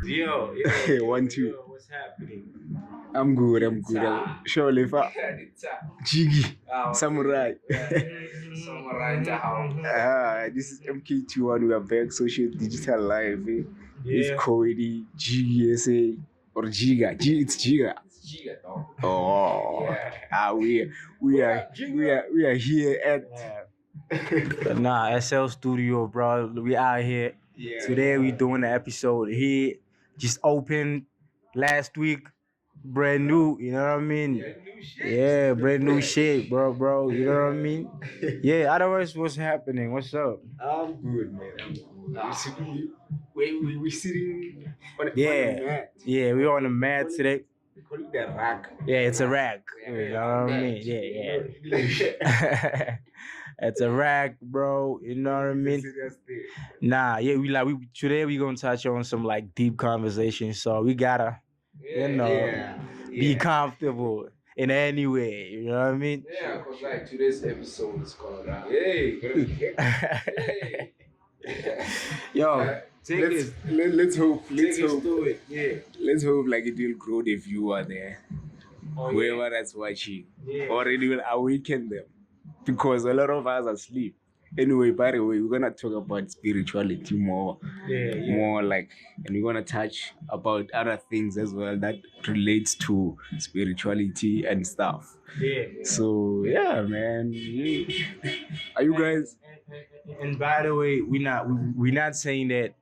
Yo, 1, 2. yo, what's happening? I'm good. Sure, Lefa. Jiggy. Samurai. This is MK21. We are back. Socio-Digital Life. It's Cody, Jiggy, SA, or Giga. It's Giga. Oh, we are here at SL Studio, bro. We out here. Today we doing the episode here. Just opened last week. Brand new, you know what I mean? Yeah, brand new shit, bro. You know what I mean? Yeah, otherwise, what's happening? What's up? I'm good, man. We're sitting on the mat. Yeah, we're on the mat today. We call it the rack. Yeah, it's a rack. You know what I mean? Yeah. It's a rack, bro. You know what I mean? Nah, yeah, we today we gonna touch on some like deep conversations. So we gotta, be comfortable in any way. You know what I mean? Yeah, because like today's episode is called Yo, let's hope. do it. Yeah. Let's hope like it will grow the viewer there. Whoever that's watching. Or it will awaken them. Because a lot of us are asleep. Anyway, by the way, we're gonna talk about spirituality more. More like, and we're gonna touch about other things as well that relates to spirituality and stuff. So yeah, man. Are you guys? And by the way, we're not saying that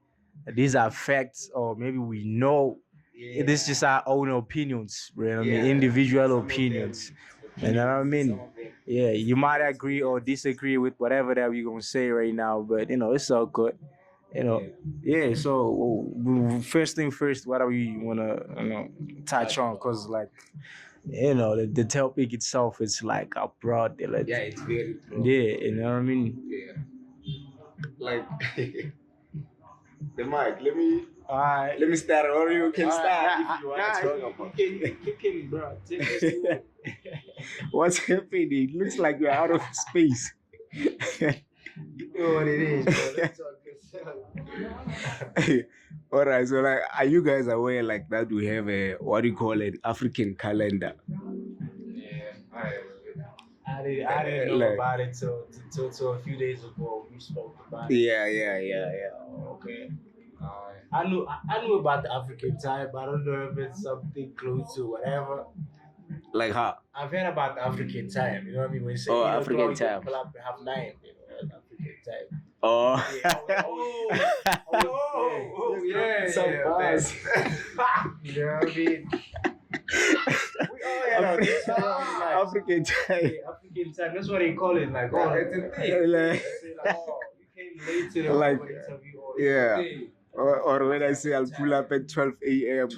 these are facts or maybe we know. This is just our own opinions, bro. I mean, individual opinions. You know what I mean? Yeah, you might agree or disagree with whatever that we're gonna say right now, but it's all good. Yeah. So first thing first, what do we wanna touch on? Cause like, the topic itself is like a broad. Like, It's very broad. Yeah, you know what I mean? Yeah. Like the mic. Let me start, or you can start if you want to talk about. You can, bro. What's happening? It looks like you're out of space. You know what it is, bro. Let's talk. All right, so like, are you guys aware like that we have a what do you call it, African calendar? I didn't know about it till a few days ago. We spoke about it. Yeah. Okay. I knew about the African time, but I don't know if it's something close to whatever. Like how? I've heard about the African time. You know what I mean? When you say African time. Pull up half 9. That's African time. Oh. Yeah. Some buzz. You know what I mean? African time. African time. That's what they call it. Like, it's a thing. Like, you came late to the interview. Yeah. Or when I say I'll pull up at 12 a.m.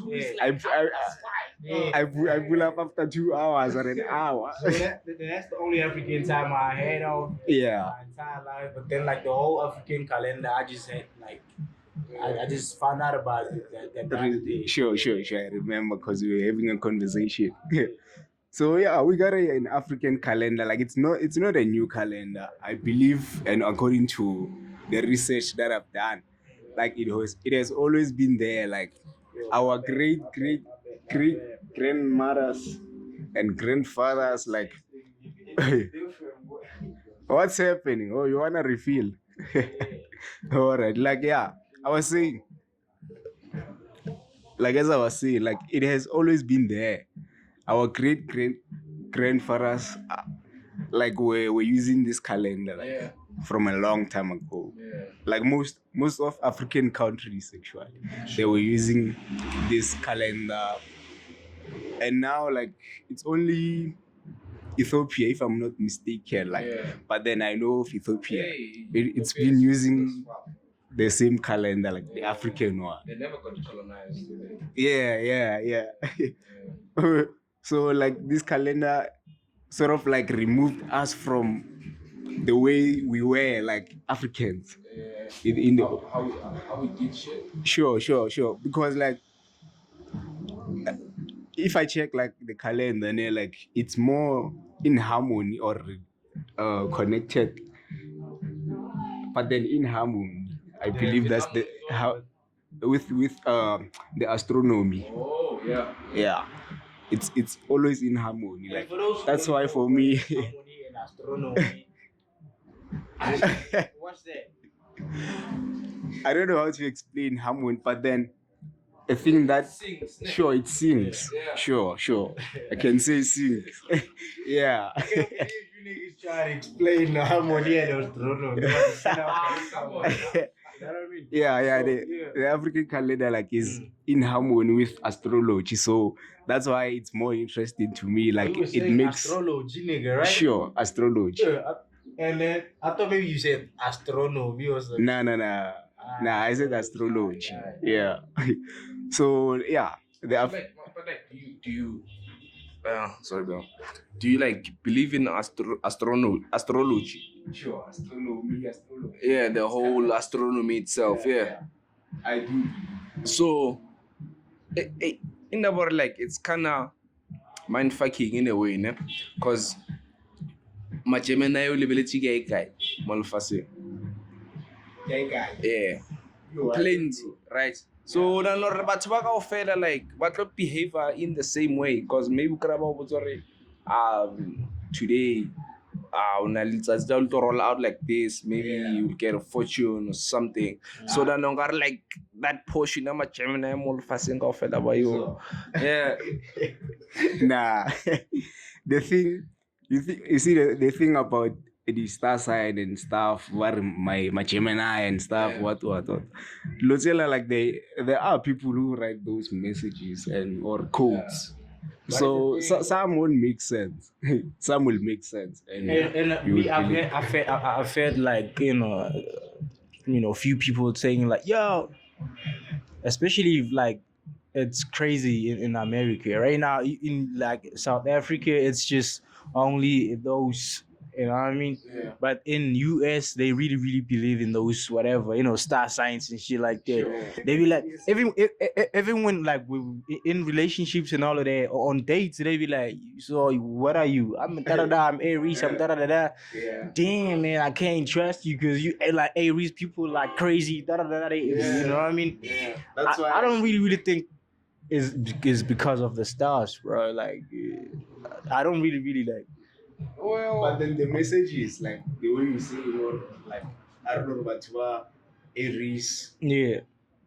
I pull up after 2 hours or an hour. So that's the only African time I had of my entire life. But then like the whole African calendar, I just had like I just found out about it that day. Sure. I remember because we were having a conversation. So yeah, we got an African calendar. Like it's not a new calendar, I believe, and according to the research that I've done, like it has always been there. Like our great grandmothers and grandfathers, like what's happening? Oh, you wanna refill? All right, like I was saying, like as I was saying, like it has always been there. Our great grandfathers, like were using this calendar like, from a long time ago. Like most of African countries, actually, they were using this calendar, and now like it's only Ethiopia, if I'm not mistaken. Like, but then I know of Ethiopia, it's been using the same calendar, like the African one. They never got colonized, did they? Yeah. So like this calendar sort of like removed us from the way we were like Africans. In the how we did shit. Sure. Because like if I check like the calendar, then like it's more in harmony or connected but then in harmony, I believe that's the how with the astronomy. Oh, yeah. Yeah, it's always in harmony. Like that's why for me, harmony and astronomy. What's that? I don't know how to explain harmony, but then a thing that Sings. sure it sings. Yeah. Sure. I can say sings. Yeah. I can't believe you niggas trying to explain the harmony and astronomy. Come on. You know what I mean? Yeah, So, the African calendar like is in harmony with astrology, so that's why it's more interesting to me. Like you were it saying makes astrology, nigga, right? sure astrology. And then I thought maybe you said astronomy or something. Nah. I said astrology. Yeah. So yeah, the But like, do you sorry, bro. Do you like believe in astrology? sure astrology. Yeah, the whole astronomy itself. Yeah. I do. So, in the world, like it's kind of mind fucking in a way, ne? Cause my Gemini ability guy, malfase. Yeah. Plenty, right? So then batho ba kaofela like ba tlo behave in the same way because maybe kra ba botsa re today una letsatsi tla to roll out like this, maybe you'll get a fortune or something. So then on got like that portion of my Gemini mo lefaseng kaofela ba yo. Yeah. Nah. The thing you see the thing about the star sign and stuff, what my Gemini and stuff, what. Lozella, like there are people who write those messages and or codes. So some won't make sense. Some will make sense. And you will believe. I've heard like a few people saying like, yo, especially if, like it's crazy in America right now. In like South Africa, it's just only those. You know what I mean? Yeah. But in US, they really, really believe in those whatever, star signs and shit like that. Sure. They be like, everyone like in relationships and all of that, or on dates, they be like, so what are you? I'm da-da-da, I'm Aries, I'm da-da-da-da. Yeah. Damn, man, I can't trust you because you like Aries people like crazy, da-da-da-da. You know what I mean? Yeah. That's why I don't really think is because of the stars, bro. Like, I don't really like. Well, but then the message is like the way you say, like I don't know about Aries, Yeah.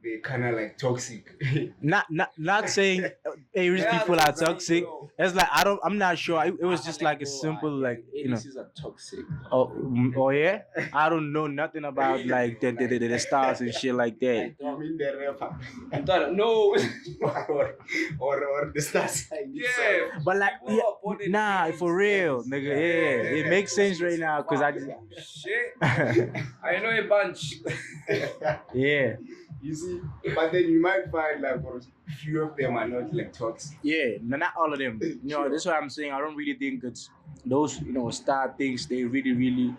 they kind of like toxic. Not saying Aries people are toxic. It's like I'm not sure. It was just like a simple like Aries are toxic. Oh yeah. I don't know nothing about like the stars and shit like that. You mean the rapper? I thought no. or the star sign? Yeah. But like nah, for real, nigga. Yeah, it makes sense right now because I just Shit. I know a bunch. yeah. You see, but then you might find like a few of them are not like toxic. Yeah, not all of them. That's what I'm saying. I don't really think it's those, star things. They really, you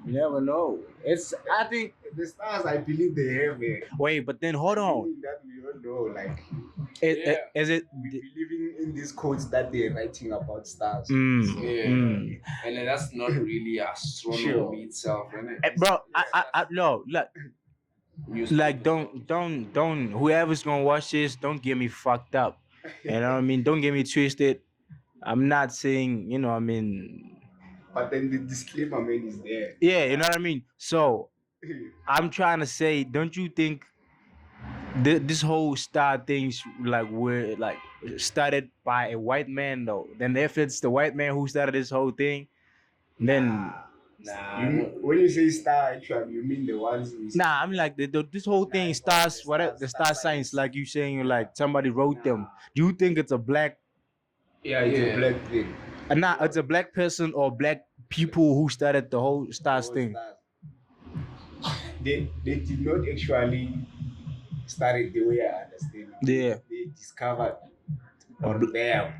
never know. I think. The stars, I believe they have it. Wait, but then hold on. That we don't know, like. Is it? We believing in these codes that they're writing about stars. And then that's not really astronomy itself, innit? Bro, I no, like don't whoever's gonna watch this, don't get me fucked up. You know what I mean? Don't get me twisted. I'm not saying, But then the disclaimer man is there. Yeah, you know what I mean? So I'm trying to say, don't you think this whole star things like were like started by a white man though? Then if it's the white man who started this whole thing, then When you say star, actually, you mean the ones we I mean like this whole thing stars, whatever the star signs, like you saying, like somebody wrote them. Do you think it's a black? Yeah, it's a black thing. It's a black person or black people who started the whole stars thing. They did not actually start it the way I understand it. Yeah. They discovered or them.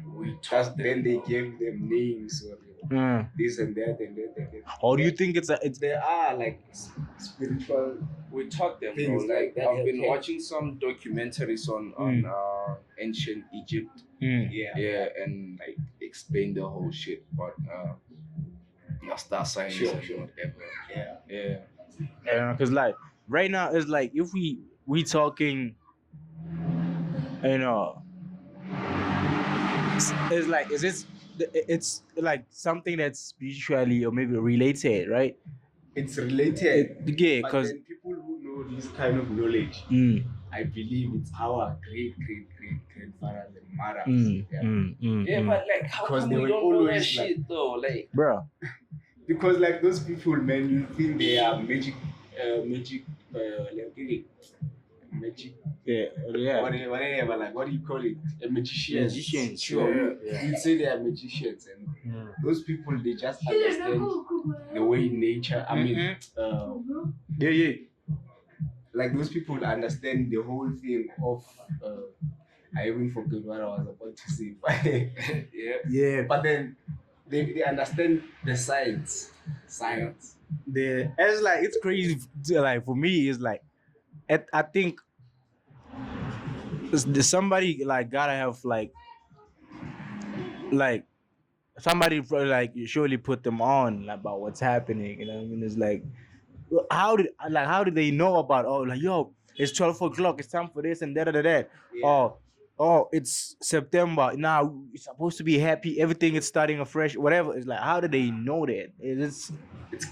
Then they gave them names or this and that and that. Or do you think it's there are like spiritual we taught them, things bro. Like that I've been watching some documentaries on ancient Egypt. Yeah, and like explain the whole shit about star signs and whatever. Yeah. Because like right now it's like if we talking, you know, it's like it's like something that's spiritually or maybe related, right? It's related. Yeah, But because then people who know this kind of knowledge, I believe it's our great grandfathers and mothers. Yeah, but like, how Because come they we were don't know that always shit though? Like, bro. Because like those people, man, you think they are magic, magic, Yeah. whatever, like what do you call it? A magician. Magicians, Sure. yeah. You say they are magicians, and those people they just understand the way nature. I mean, Yeah. like those people understand the whole thing of. I even forgot what I was about to say. Yeah. But then they understand the science. It's like it's crazy. Like for me, it's like I think somebody like gotta have like somebody like you surely put them on about what's happening. You know what I mean? It's like how did they know about like yo, it's 12 o'clock, it's time for this and da. Yeah. Oh, it's September now. It's supposed to be happy. Everything is starting afresh. Whatever. It's like how do they know that? It's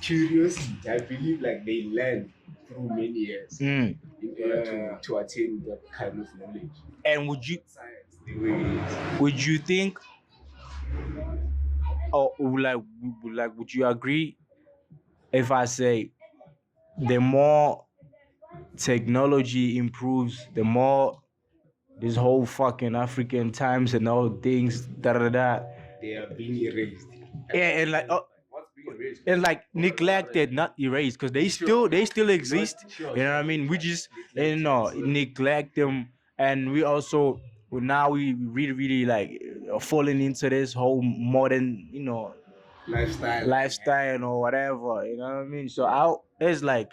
curiosity. I believe like they learn through many years in order to attain that kind of knowledge. And Science, the way it is. would you think or like would you agree if I say the more technology improves, the more this whole fucking African times and all things, They are being erased. yeah, and like What's being erased? and like neglected, not erased, because they still exist. Sure, You know what I mean? We just neglect them, and we also now we really like falling into this whole modern, lifestyle or whatever. You know what I mean? So it's like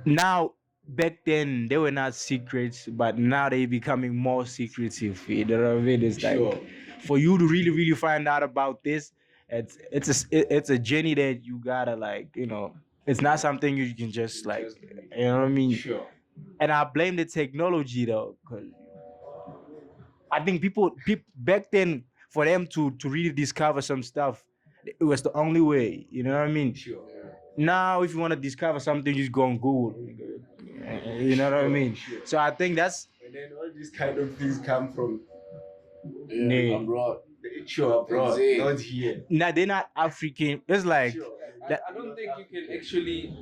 now back then they were not secrets, but now they becoming more secretive. You know what I mean? It's like Sure. for you to really find out about this, it's a journey that you gotta like, it's not something you can just like, you know what I mean? Sure. And I blame the technology though, because I think people back then for them to really discover some stuff, it was the only way. You know what I mean? Sure. Now, if you want to discover something, just go on Google. You know what I mean? Sure. So I think that's And then all these kind of things come from abroad. Sure, abroad, Exactly. not here. now they're not African. It's like Sure. I don't think you can actually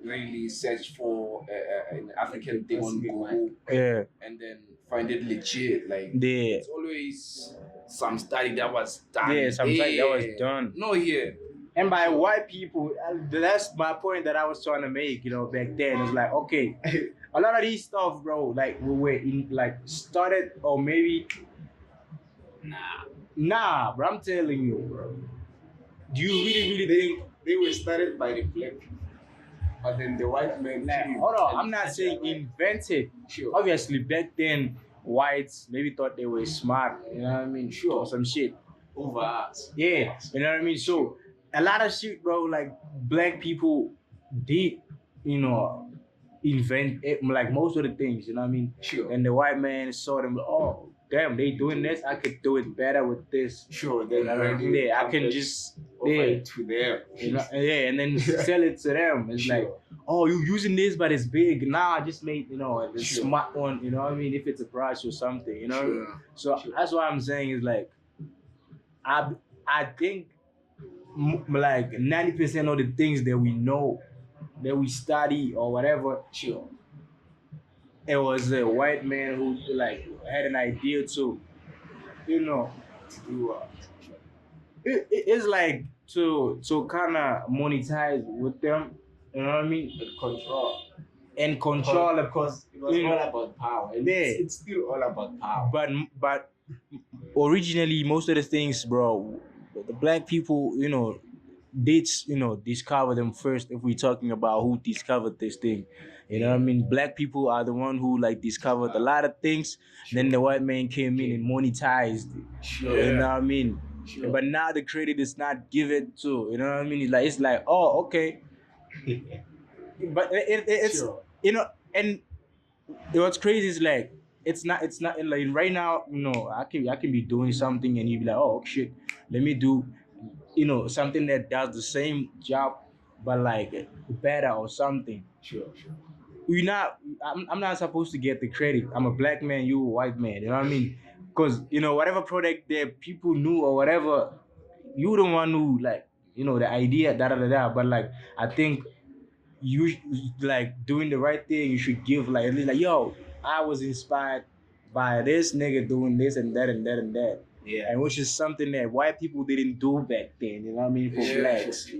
really search for an African thing on Google yeah, and then find it legit. Like, the it's always some study that was done. Yeah, some study that was done. No, here. and by white people. That's my point that I was trying to make. Back then it's like okay, a lot of these stuff, bro. Like we were in like started or maybe nah, bro. I'm telling you, bro. Do you really think? They were started by the black people, but then the white men. Like, came hold on, and I'm not saying invented. Sure. Obviously, back then, whites maybe thought they were smart, you know what I mean? Sure. Or some shit. Over us. Yeah, you know what I mean? So, a lot of shit, bro, like, black people did, invent it, like most of the things, you know what I mean? Sure. And the white man saw them, oh, damn, they doing this, I could do it better with this. Sure. Then Yeah, I can just offer it to them. Yeah, and then sell it to them. It's Sure. like, oh, you using this, but it's big. Nah, I just made, a Sure. smart one. You know what I mean? If it's a brush or something, Sure. So Sure. that's what I'm saying is like, I think like 90% of the things that we know, that we study or whatever, Sure. it was a white man who like had an idea to, To do what? it's like to kind of monetize with them. You know what I mean? Control. And control, of course. It was all about power. And Yeah. it's still all about power. But originally, most of the things, bro, the black people, did discover them first. If we're talking about who discovered this thing, you know what I mean? Black people are the one who like discovered a lot of things. Then the white man came in and monetized it. Sure. You know what I mean? Sure. But now the credit is not given to, you know what I mean? It's like, oh, okay. But it's you know, and what's crazy is like it's not like right now, I can be doing something and you be like, oh shit, let me do something that does the same job but like better or something. You're not I'm not supposed to get the credit. I'm a black man, you a white man, you know what I mean? Because whatever product that people knew or whatever, you the one who like the idea but like I think you like doing the right thing. You should give like at least like, yo, I was inspired by this nigga doing this and that and that and that. Yeah. And which is something that white people didn't do back then, you know what I mean? For Yeah. blacks,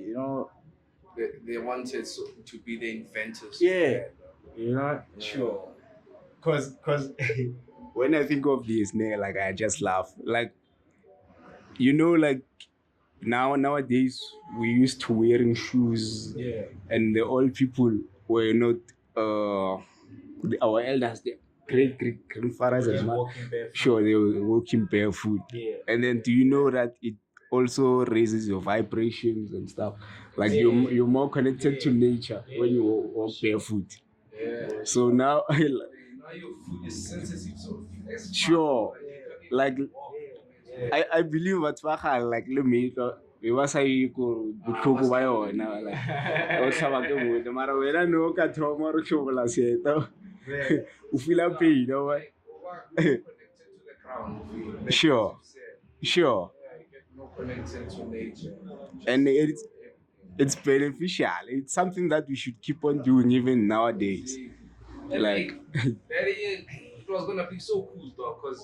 They wanted to be the inventors. Yeah. Yeah. Sure. Cause when I think of this, like I just laugh. Like like nowadays we used to wearing shoes. Yeah. And the old people were not our elders, the great grandfathers as well. Sure, they were walking barefoot. Yeah. And then do you know that it also raises your vibrations and stuff? Like you're more connected to nature when you walk barefoot. Yeah. So now Now your foot is sensitive, so sure. Like I believe at like let me we was say go botlhoko ba yona like o tlhaba ke motho mara wena no ka thoma re tšhobola seeta o feel pain, you know what? connected to the ground. Sure. Yeah, you get more connected to nature. And it's beneficial. It's something that we should keep on doing even nowadays. Like It was gonna be so cool though, because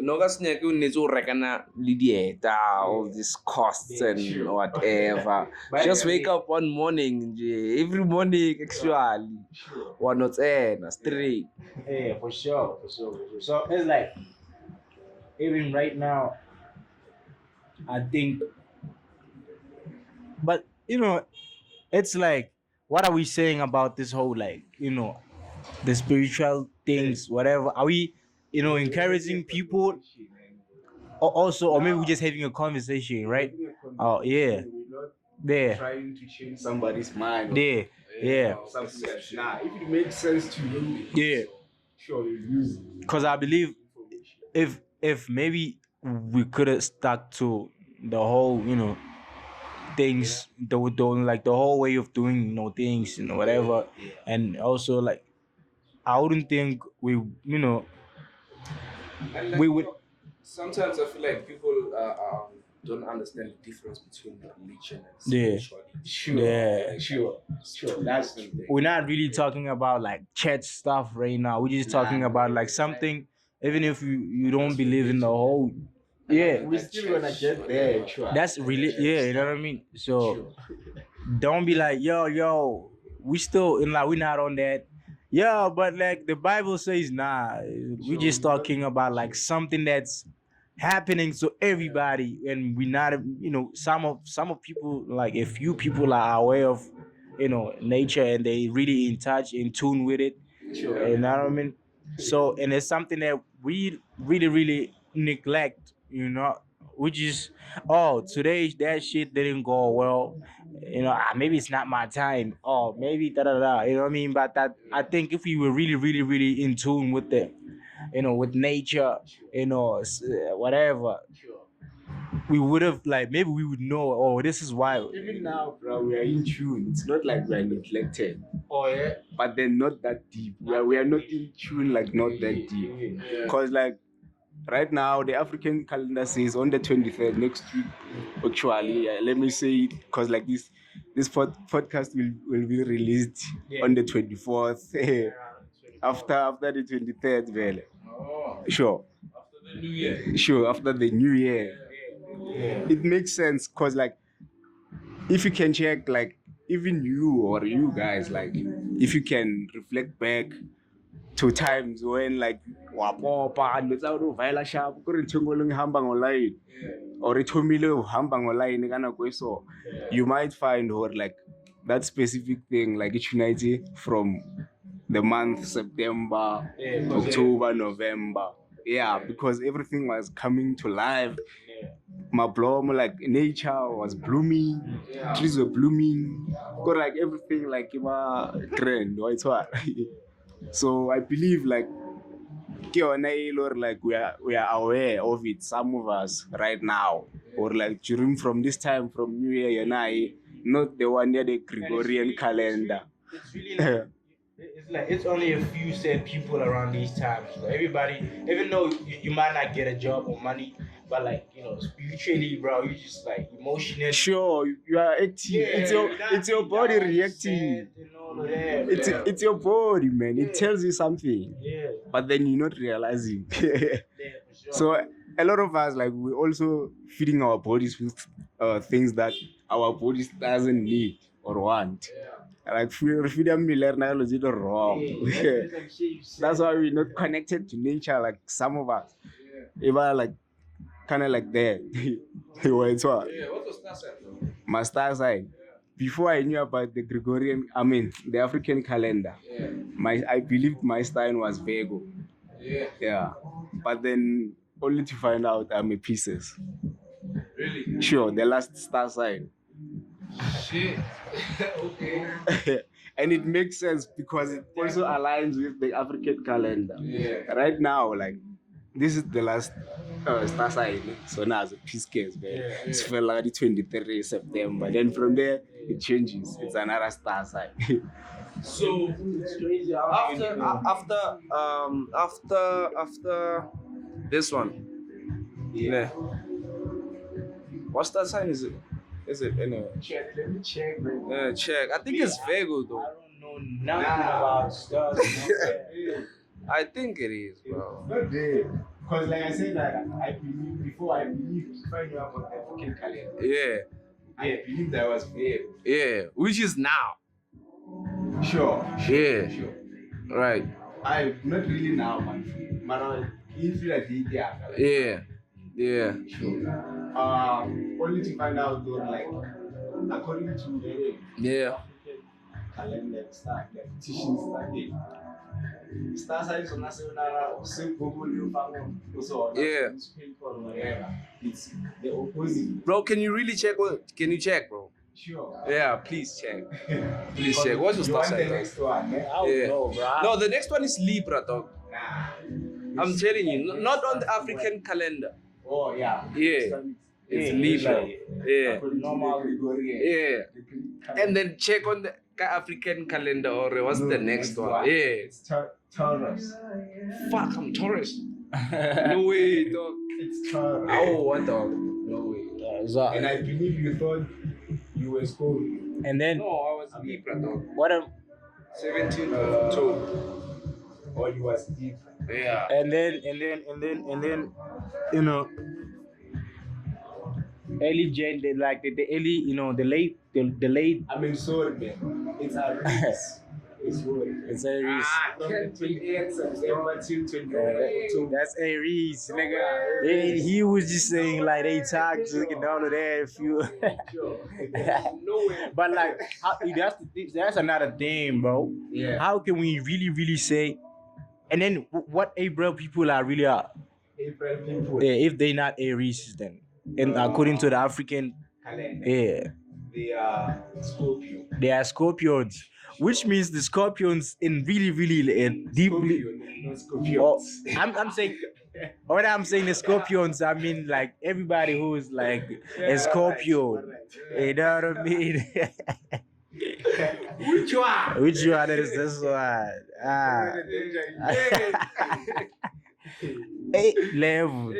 Noga nyake o netse o rekana le dieta, all these costs and whatever. Just wake up one morning, every morning actually. Or not straight. Yeah, for sure. So it's like even right now, I think, but it's like, what are we saying about this whole like the spiritual things, whatever? Are we encouraging people, or also, or maybe we're just having a conversation, right? Oh yeah, there, trying to change somebody's mind. there, yeah. Something like that. If it makes sense to you, Yeah. sure, you use it. Because I believe if maybe we could have stuck to the whole things, the whole way of doing things, whatever, and also like I wouldn't think we And like, we would. sometimes I feel like people don't understand the difference between religion and Yeah. spirituality. Sure. That's the thing. We're not really talking about like church stuff right now. We're just talking about like something, even if you don't believe in the whole. Yeah, We're still gonna get there. Sure. that's really, yeah, you know what I mean. So don't be like, yo, we still in like, we're not on that. Yeah, but like the Bible says, nah, we just talking about like something that's happening to everybody, and we not, some of people, like a few people are aware of, nature, and they really in tune with it. You know what I mean? So, and it's something that we really neglect, which is, oh, today that shit didn't go well, maybe it's not my time, or maybe da da da, you know what I mean? But that, I think if we were really in tune with the, with nature, whatever, we would have, like, maybe we would know, oh, this is why. Even now, bro, we are in tune. It's not like we are neglected. Oh yeah. But they're not that deep. We are not in tune, like not that deep. Because like right now, the African calendar says on the 23rd next week. Actually, let me say it, because like this podcast will be released on the 24th. After the 23rd, well. Oh, Sure. after the New Year. Sure, after the new year. It makes sense, because like if you can check, like even you or you guys, like if you can reflect back to times when like wapopa ndetsa vayela sharp ku ri ntshongoleng hamba ngoline or ithomile hamba ngoline kana kweso, you might find or like that specific thing, like it unites from the month September, October, November. Yeah, because everything was coming to life. my bloom, like nature was blooming, trees were blooming, got like everything like grand, right? So I believe like or like we are aware of it, some of us right now, or like during from this time from New Year and not the one near the Gregorian calendar. It's really like, it's like it's only a few set people around these times. So everybody, even though you might not get a job or money, but like spiritually, bro, you just like emotionally. Sure, you are active. It's your body reacting. And all of that, It's your body, man. It tells you something. yeah. But then you're not realizing. Yeah, for sure. So a lot of us like we also feeding our bodies with things that our bodies doesn't need or want. Like freedom we learn is wrong. That's why we're not connected to nature like some of us. Even like kind of like that. What's what? What was that said? My star sign. Before I knew about the the African calendar, I believed my sign was Virgo. Yeah. But then only to find out I'm a Pisces. Really? Sure, the last star sign. Shit. Okay. And it makes sense because it also aligns with the African calendar. Yeah. Right now, like this is the last star sign. So now it's a Pisces, man. It's February 23 September. Then from there it changes. It's another star sign. So after this one, yeah. What's that sign? Is it anyway? Check. Let me check, bro. Check. I think it's Virgo though. I don't know nothing about stars. I think it is, bro. Not there. Because like I said, like I believe before I believed I knew about the African calendar. Yeah. I believed that was fair. Yeah. Which is now. Sure. Yeah. Right. I not really now, man. But I feel like Yeah. Yeah. Sure. Only to find out though, like according to the Yeah. African calendar stuff, the petitions that they star signs on us Yeah. It's the opposite. Bro, can you really check? Can you check, bro? Sure. Yeah, please check. Please check. What's your You star want the sign? next one? I don't Yeah. know, bro. No, the next one is Libra, dog. Nah. I'm telling you, not on the African calendar. Oh yeah. Yeah. It's Yeah, Libra. like- Yeah. Normal Gregorian. Yeah. And then check on the African calendar or what's the next one? Yeah. It's Taurus. Fuck, I'm Taurus. No way, dog. It's Taurus. Oh, what dog? No way. And I believe you thought you were Scorpio. And then No, I was Libra, dog. what? 17th of October. Or you was deep. Yeah. And then, early Jan, the early, the late. I mean, sorry, man. It's a race. It's good. It's Aries. From the 28th September till 28th. That's Aries, nigga. He was just saying like they toxic and all of that. If you, but like, that's another thing, bro. Yeah. How can we really say? And then what April people are really are? April people. Yeah, if they not Aries, then and according to the African, Calendar. yeah, They are Scorpio. they are Scorpions, which means the Scorpions in really deeply. Scorpio, not Scorpions. I'm saying, when I'm saying the Scorpions, I mean like everybody who is like a Scorpio. Alright. You know what I mean? Which one? Which one is this one? Ah, 8 level.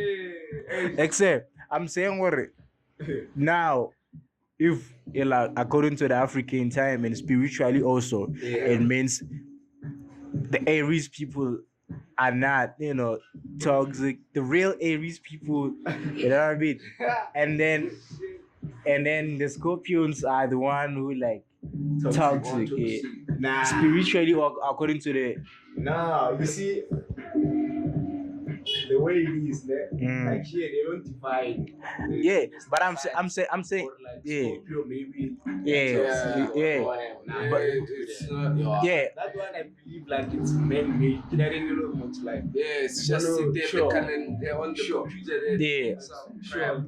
Except I'm saying what now, if like according to the African time and spiritually also, it means the Aries people are not, toxic. The real Aries people, you know what I mean? And then the Scorpions are the one who like toxic. Yeah. Nah. Spiritually or according to the No, you see, the the way it is, like here they don't divide. Yeah, but I'm saying, Or like yeah, Scorpio maybe. yeah. But it's not. Yeah, that one I believe like it's man-made. Like It's just No, sit there sure. on the Sure. computer. There. yeah. sure.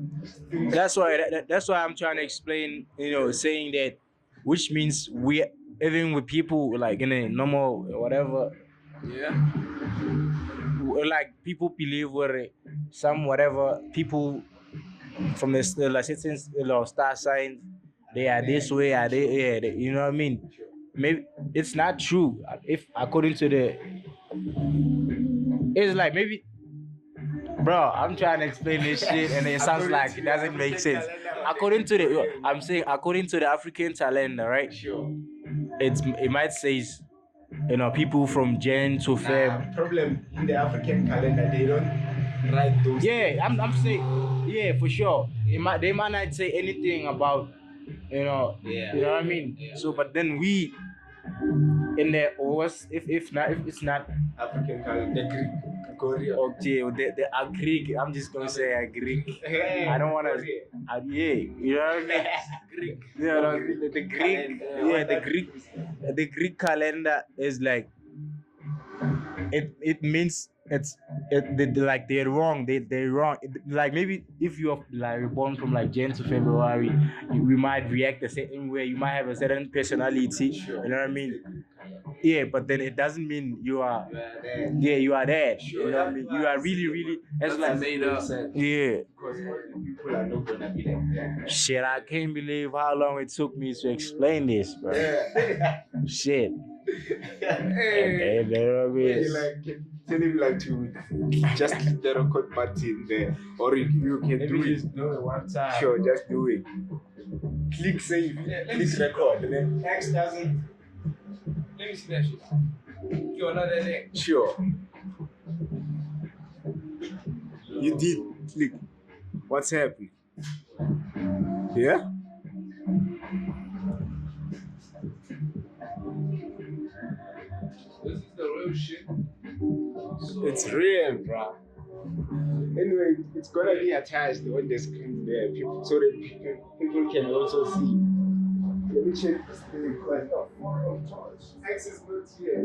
That's why that's why I'm trying to explain, saying that, which means we, even with people like in a normal whatever, Yeah. like people believe where some whatever people from the like certain star signs, they are this way, are they, yeah, you know what I mean? Maybe it's not true if according to the, it's like maybe, bro, I'm trying to explain this shit and it sounds like it doesn't make sense. According to the, I'm saying according to the African calendar, right? Sure. It might say, people from Jan to Feb. Problem in the African calendar, they don't write those. Yeah, I'm saying, yeah, for sure. They might not say anything about, you know what I mean. So, but then we in the, or if it's not African calendar, the Greek, okay, the Greek. I'm just gonna say a Greek. I don't wanna. Yeah, you know what I mean. Greek. Yeah, the Greek. Yeah, the Greek calendar is like, it means like they're wrong. They're wrong. Like maybe if you're like born from like Jan to February, we might react a certain way. You might have a certain personality. You know what I mean? Yeah, but then it doesn't mean you are. Yeah, you are that. You know what I mean? You are really. It's like made up. yeah. Because all the people are not gonna be like that. Shit, I can't believe how long it took me to explain this, bro. Shit. Hey. You know what I mean? You like can tell him like to just click the record button there, or you can do it. just do it one time. Sure, just do it. Click save, click record, and then X doesn't. Let me see that shit. You're another thing. Sure. You did click. What's happening? Yeah? This is the real shit. So, It's real, bro. Anyway, it's gonna be attached on the screen there, people, so that people can also see. Let me check this thing. X is not here.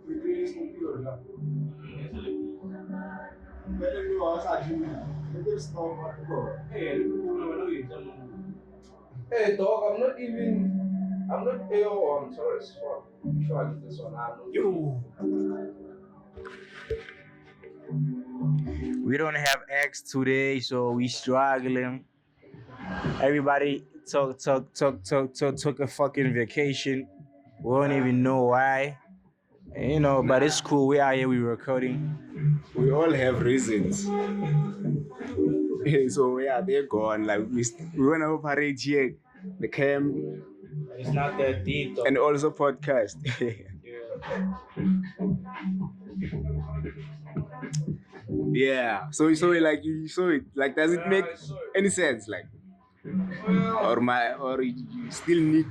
We do this computer now. Let them know how to do it. Let them stop what to go. Hey dog, I'm not AO on Taurus. Sure, I get this one. I know. Yo. We don't have X today, so we struggling. Everybody took a fucking vacation. We don't even know why. But it's cool. We are here. We recording. We all have reasons. So yeah, they're gone. Like we wanna operate here, the cam, It's not that deep, though. and also podcast. Yeah. So like you saw it. Like, does it make any sense? Like, or you still need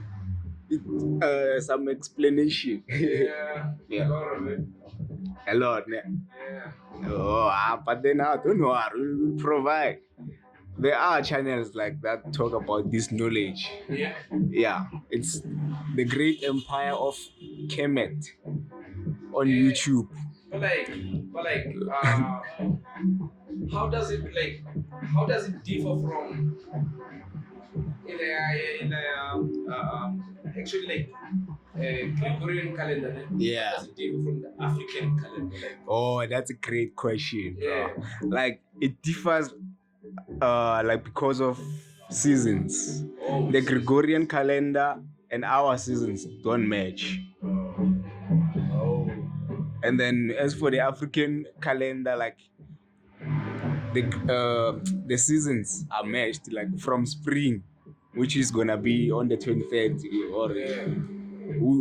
some explanation? Yeah. A lot of it. A lot, man. Yeah. Oh, but then I don't know. We will provide. There are channels like that talk about this knowledge. Yeah. Yeah, it's the Great Empire of Kemet on YouTube. But how does it differ from actually like Gregorian calendar? Yeah. How does it differ from the African calendar? Oh, that's a great question, bro. Yeah. Like, it differs like because of seasons. Oh, The Gregorian calendar and our seasons don't match. Oh. And then as for the African calendar, like the seasons are matched, like from spring, which is gonna be on the 23rd, or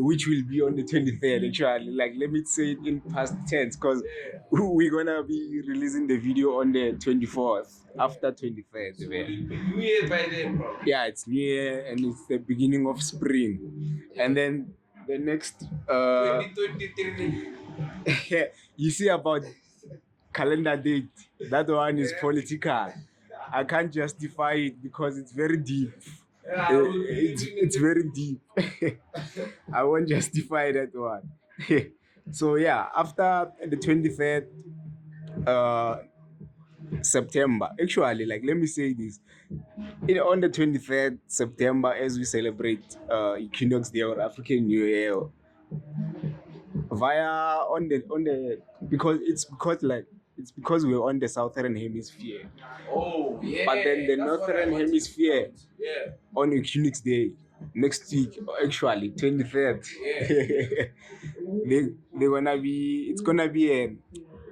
which will be on the 23rd actually. Like, let me say it in past tense, because we're gonna be releasing the video on the 24th after 23rd. New Year by then, bro. Yeah, it's New Year and it's the beginning of spring. And then the next 2023. you see about calendar date. That one is political. I can't justify it because it's very deep. It's very deep. I won't justify that one. So yeah, after the 23rd September, actually, like let me say this. On the 23rd September, as we celebrate Equinox Day or African New Year, via on the it's because we're on the southern hemisphere. Oh, yeah. But then the northern hemisphere on Equinox Day next week, actually 23rd, they're gonna be. It's gonna be a.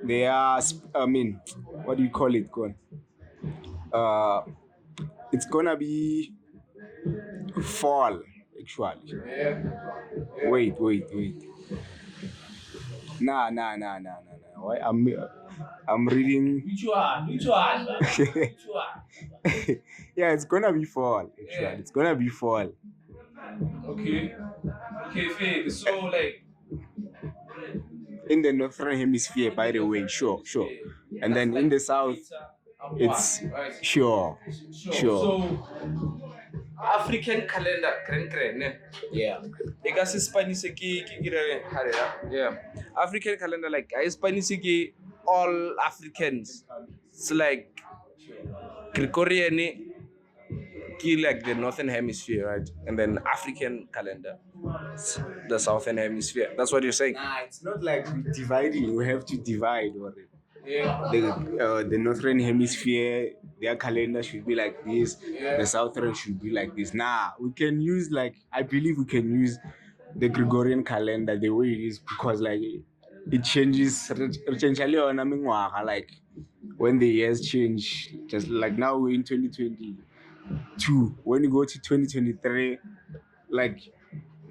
They are. I mean, what do you call it? It's gonna be fall. Actually, wait. Nah. Why I'm reading. Which one? Yeah, it's gonna be fall. Actually, it's gonna be fall. Okay, fair. So like In the northern hemisphere, by the way, sure. And then in the south, it's sure. So African calendar, yeah. Because Spanish yeah. African calendar, like Spanish all Africans. It's like Gregorian, like the northern hemisphere, right? And then African calendar, the southern hemisphere. That's what you're saying. Nah, it's not like we dividing. We have to divide. Yeah. The northern hemisphere, their calendar should be like this. The southern should be like this. Nah, we can use I believe we can use the Gregorian calendar the way it is because it changes. Like when the years change, just like now we're in 2022. When you go to 2023,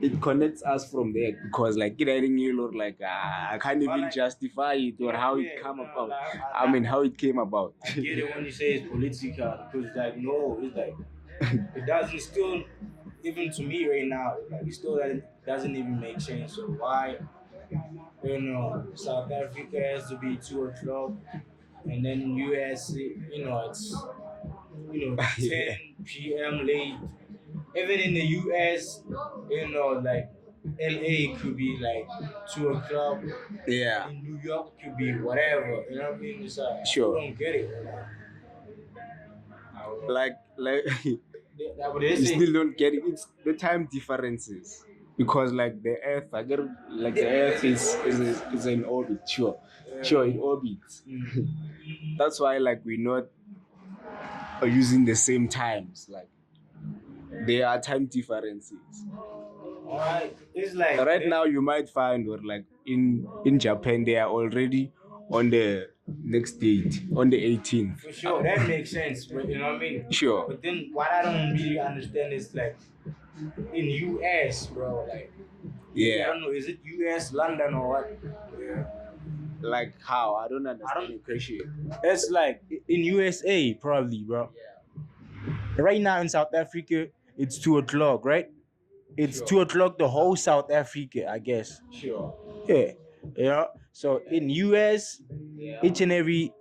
it connects us from there because I can't even justify it or how it came about. I mean how it came about. I get it when you say it's political because no, it's it doesn't still, even to me right now, it still doesn't even make sense. So why, South Africa has to be 2 o'clock, and then US, it's 10 p.m. late. Even in the US, LA could be 2 o'clock. Yeah. In New York could be whatever. You know what I mean? It's Sure. I don't get it. You still don't get it. It's the time differences because the Earth, the Earth is in orbit. Sure, in orbit. That's why we're not using the same times. There are time differences. Alright, it's Right now you might find in Japan they are already on the next date on the 18th. For sure, that makes sense. But you know what I mean? Sure. But then what I don't really understand is in US, bro. Yeah. I don't know. Is it US, London, or what? Yeah. How? I don't understand the question. It's in USA, probably, bro. Right now in South Africa, it's 2 o'clock, right? It's 2 o'clock the whole South Africa, I guess. Sure. Yeah. So in US, each and every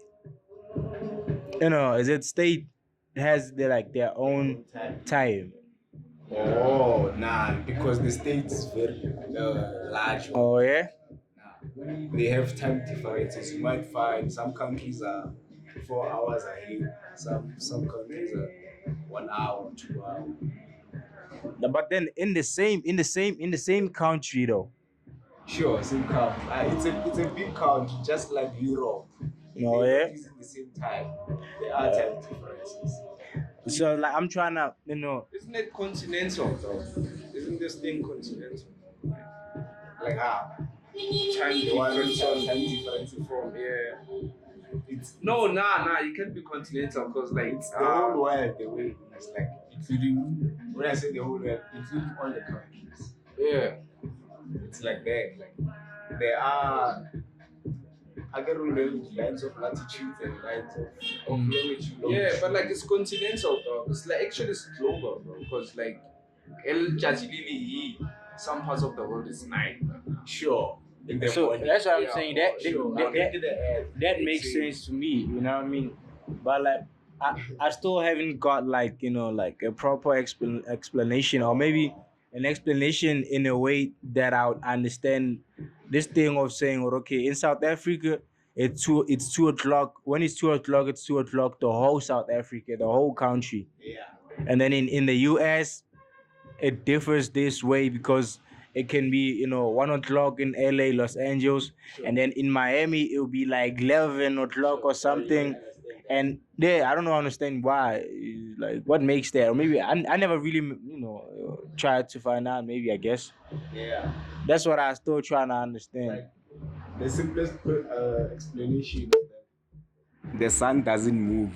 is it state has their own time. Oh, nah, because the state is very large. Oh yeah. They have time differences. You might find some countries are 4 hours ahead. Some countries are 1 hour, 2 hours. But then in the same country though. Sure, same country. It's a big country, just like Europe. Oh They're yeah. not using the same time. There are time differences. So I'm trying to Isn't it continental though? Isn't this thing continental? How? Time difference from It's nah. You can't be continental because it's the whole world the way it's including when I say the whole world, including all the countries. Yeah. It's like that. There are lines of latitude and lines of longitude. Yeah, but it's continental though. It's actually it's global, bro. Because El Jajilili, some parts of the world is night. Sure. So that's what I'm saying. That makes sense to me. You know what I mean? But like, I still haven't got like like a proper explanation, or maybe an explanation in a way that I would understand this thing of saying, well, okay, in South Africa, it's 2 o'clock. When it's 2 o'clock, it's 2 o'clock. The whole South Africa, the whole country. And then in the US, it differs this way because it can be 1 o'clock in LA, Los Angeles, and then in Miami it'll be like 11 o'clock or something. And there, I don't know, understand why, like what makes that, or maybe I never really tried to find out. Maybe I guess that's what I still trying to understand. The simplest explanation is that the sun doesn't move,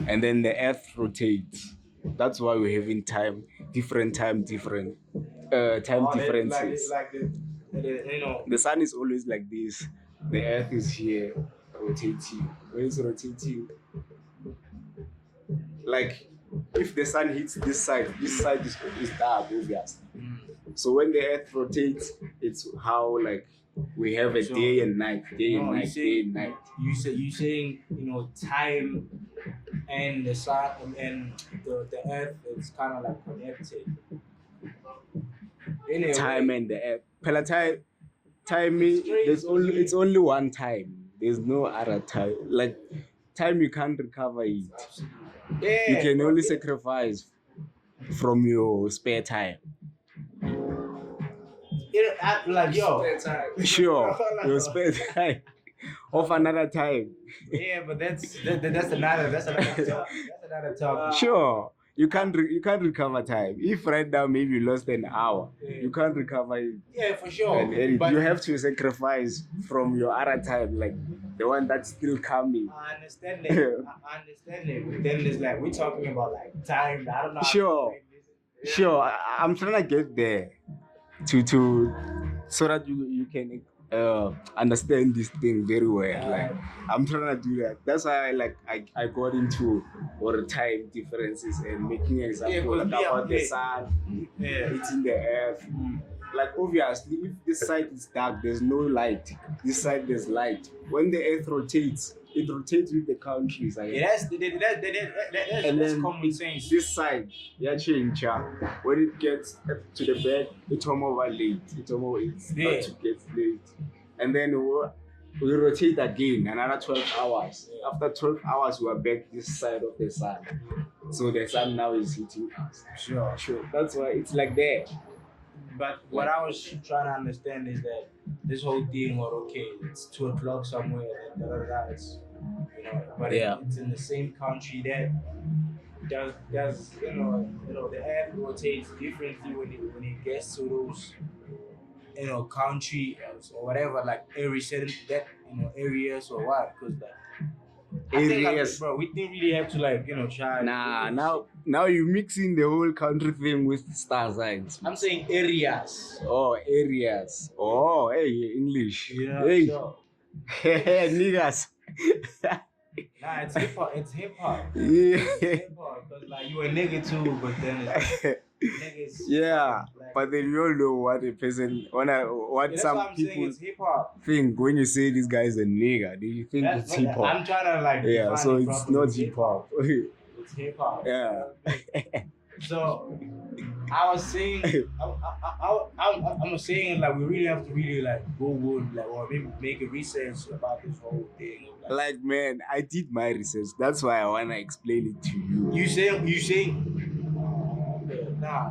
and then the earth rotates. That's why we're having different time differences. The sun is always like this. The earth is here, rotating. When it's rotating, like if the sun hits this side is dark, obviously. So when the earth rotates, it's how like we have a day and night, day and night, day and night. You saying time and the sun and the earth is kind of like connected. Anyway, Time and the earth. Pela time it's only one time. There's no other time. Like time you can't recover it. You can only sacrifice from your spare time. Like Sure, your spare time of another time. Yeah, but that's another topic. Sure, you can't recover time. If right now maybe you lost an hour, you can't recover it. Yeah, for sure. And But you have to sacrifice from your other time, like the one that's still coming. I understand it. I understand it. But then it's like we're talking about like time. I don't know. Sure. Sure, I'm trying to get there to so that you can understand this thing very well. Like I'm trying to do that. That's why I got into all the time differences and making an example about the sun hitting the earth. Like obviously, if this side is dark, there's no light. This side there's light. When the earth rotates, it rotates with the countries. That's common sense. This side, change. When it gets to the bed, it's over late. It's not to get late. And then we rotate again another 12 hours. After 12 hours, we are back this side of the sun. So the sun now is hitting us. Sure. That's why it's like that. But what I was trying to understand is that this whole thing, or okay, it's 2 o'clock somewhere, and it's, but it's in the same country that does the earth rotates differently when it gets to those country or whatever, like every certain areas or what, because like. Areas. Bro, we didn't really have to try. Now you're mixing the whole country thing with star signs. I'm saying areas. Oh, areas. Oh, hey, English. Hey. So. Niggas. Nah, it's hip hop. It's hip hop. Yeah. Hip hop, because like you a nigga too, but then niggas. Yeah, but then you all know what a person, some people think when you say this guy is a nigga, do you think it's hip hop? I'm trying to so it's not hip hop. It's hip hop. Yeah. So I was saying, I'm saying like we really have to really Google or maybe make a research about this whole thing. Like man, I did my research. That's why I wanna explain it to you. You say. Nah.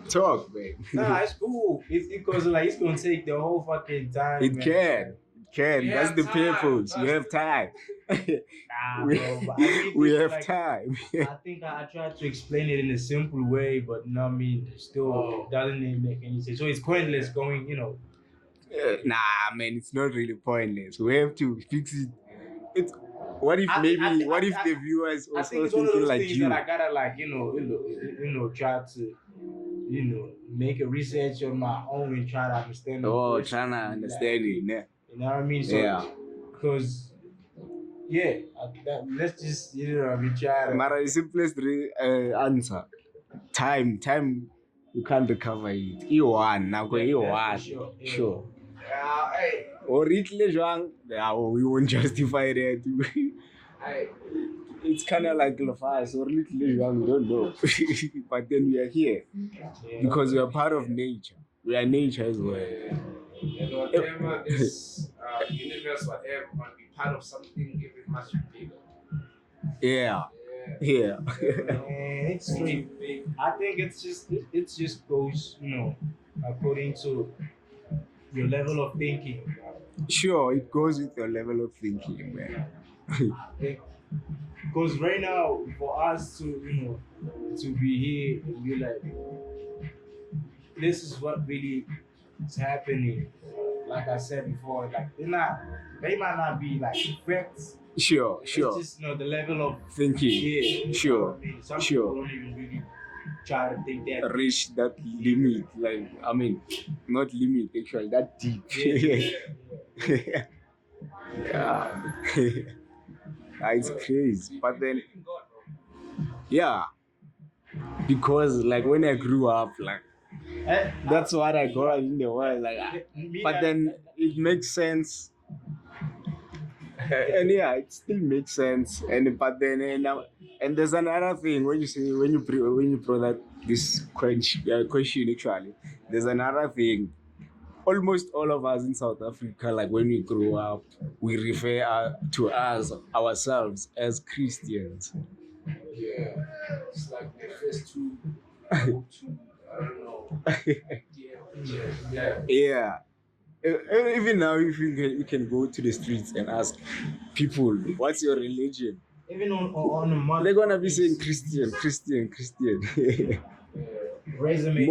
Talk, man. Nah, it's cool. It's because it's gonna take the whole fucking time. It can. That's the purpose. You have time. Nah, bro. But we have time. I think I tried to explain it in a simple way, but it still doesn't even make any sense. So it's pointless going, Nah, man, it's not really pointless. We have to fix it. What if the viewers also thinking like you? That I gotta try to make a research on my own and try to understand. Trying to understand it. Yeah. You know what I mean? So, because let's just we try. Mara, the simplest answer. Time You can't recover it. E1 now, E1. Sure. Or it we won't justify that. It's kind of like Lafaz or little young, we don't know. But then we are here because we are part of nature. We are nature as well. And whatever this universe, whatever, might be part of something even much bigger. Yeah. Yeah. It's really big. I think it just goes, according to your level of thinking. Sure, it goes with your level of thinking, man. Because right now, for us to to be here and be like, this is what really is happening. Like I said before, like they might not be like facts. Sure. It's just the level of Thinking. Yeah. Sure. Some Sure. people don't even really try to think that. Reach that limit, like not limit actually, that deep. Yeah. It's crazy. But then, yeah, because like when I grew up, like that's what I got in the world, like. But then it makes sense. And yeah, it still makes sense. But then and there's another thing when you brought that this question actually. There's another thing. Almost all of us in South Africa, like when we grow up, we refer to ourselves as Christians. Yeah, it's like the first two, I don't know. Yeah. Even now, if you can go to the streets and ask people, what's your religion? Even on a month, They're gonna be saying Christian. resume.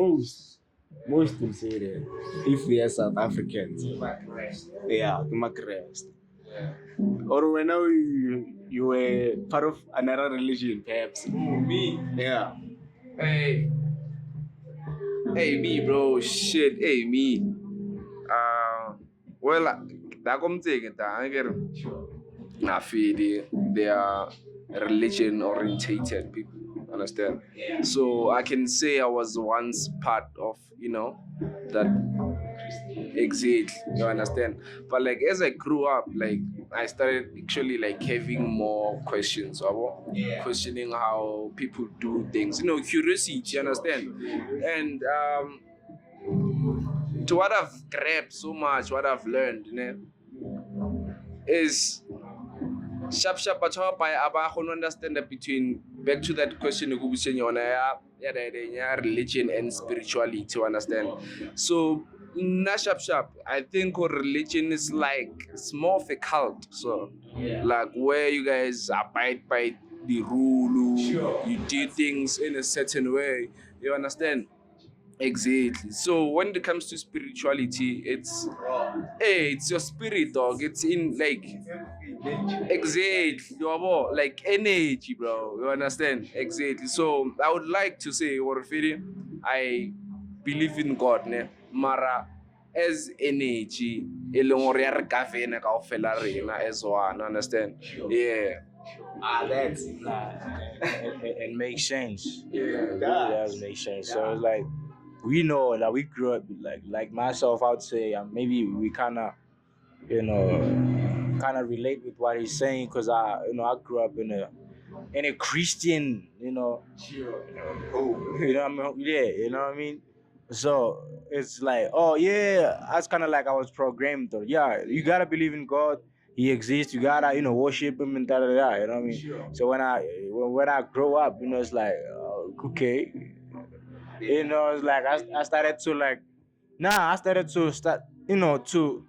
Most will say that if they are South Africans. Yeah, Makrest. Or when now you were part of another religion, perhaps. Me? Yeah. Hey, me, bro. Shit, hey, me. Well, that comes taking that. I get I feel they are religion orientated people. Understand? So I can say I was once part of that exit. You understand? But like as I grew up, like I started actually like having more questions about questioning how people do things. Curiosity. You understand? And to what I've grabbed so much, what I've learned, is sharp but how by aba go understand that between back to that question go butseng yona ya religion and spirituality, you understand. So sharp I think religion is like it's more of a cult, so like where you guys abide by the rule, you do things in a certain way, you understand. Exactly. So when it comes to spirituality, it's your spirit, dog. It's in like exactly, like energy, bro. You understand? Exactly. So I would like to say, I believe in God, Mara as energy, as one. Understand? Yeah. That's It makes sense. Yeah, It really does make sense. So it's like we know that we grew up like myself. I would say maybe we kind of relate with what he's saying because I grew up in a Christian I mean, yeah, you know what I mean. So it's like, oh yeah, that's kind of like I was programmed though. Yeah, you gotta believe in God. He exists. You gotta worship him and da da da. You know what I mean. So when I grow up, it's like okay, it's like I started to like I started to start to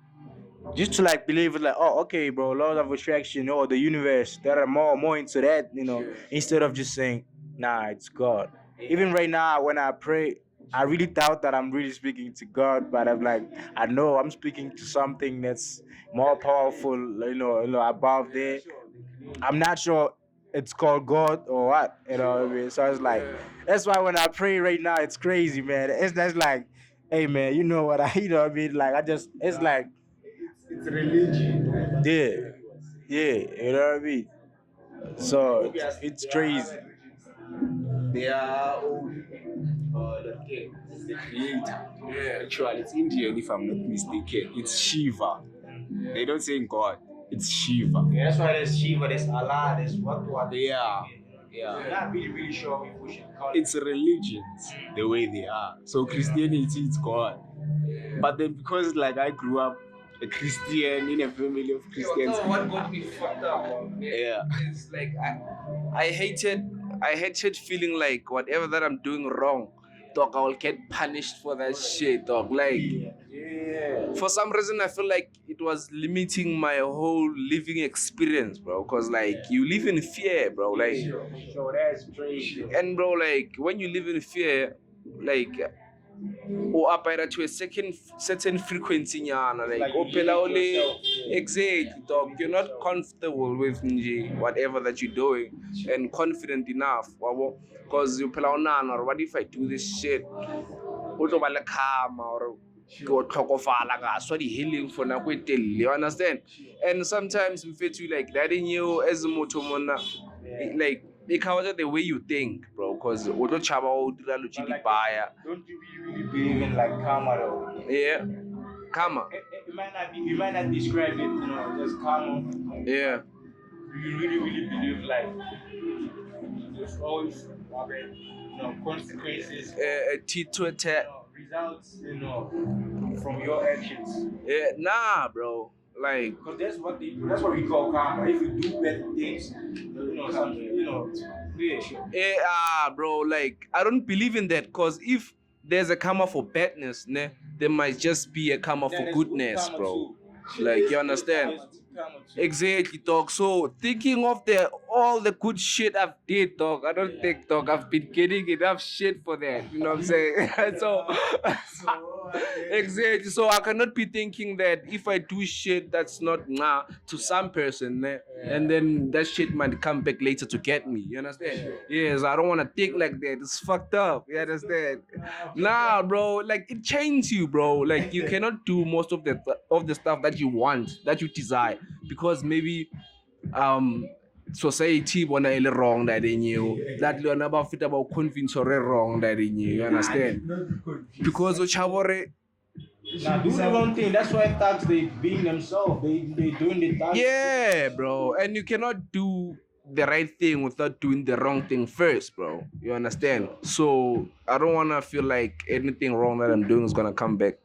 just to like believe it, like, oh okay bro, laws of attraction or the universe, there are more into that, instead of just saying nah, it's God. Even right now when I pray, I really doubt that I'm really speaking to God, but I'm like, I know I'm speaking to something that's more powerful, above there. I'm not sure it's called God or what, you know what I mean? So it's like, that's why when I pray right now, it's crazy, man. It's that's like, hey man, you know what you know what I mean? Like it's like, it's religion. yeah, you know what I mean? So it's crazy. They are all It's the creator. Actually, it's Indian if I'm not mistaken. It's Shiva. They don't say God. It's Shiva. Yeah, that's why there's Shiva, there's Allah, there's what. Yeah. I'm not really sure if we should call It's religions the way they are. So Christianity, it's God. But then because like I grew up a Christian in a family of Christians. What got me fucked up? Yeah. It's like I hated feeling like whatever that I'm doing wrong, dog, I will get punished for that shit, dog. Like, for some reason, I feel like it was limiting my whole living experience, bro. Cause like you live in fear, bro. Like, So that's crazy. and bro, like when you live in fear, like or operate to a certain frequency, like exactly, dog. You're not comfortable with whatever that you're doing and confident enough, because you or what if I do this shit? Or go healing for you understand? And sometimes we feel you like that in you as a motomona, like the way you think, bro, because Don't you really believe in like karma though? yeah, karma. You might not describe it, just karma. Yeah. Do you really believe like there's always consequences, results, from your actions? Yeah, nah, bro. Like, Because that's what we call karma. If you do bad things, bro, like I don't believe in that, because if there's a karma for badness, there might just be a karma for goodness, bro. Like, you understand? Exactly, dog. So thinking of all the good shit I've did, dog, I don't think, dog, I've been getting enough shit for that. You know what I'm saying? so exactly. So I cannot be thinking that if I do shit that's not to some person, and then that shit might come back later to get me. You understand? Yes, I don't want to think like that. It's fucked up. You understand? Nah, bro. Like it changes you, bro. Like you cannot do most of the stuff that you want, that you desire, because maybe society wanna ele wrong that in you. That you about fit about convince or wrong that in you. You understand? Because Ochabore. Now do the wrong thing. That's why thugs they being themselves. They doing the thugs. Yeah, bro. And you cannot do the right thing without doing the wrong thing first, bro. You understand? So I don't wanna feel like anything wrong that I'm doing is gonna come back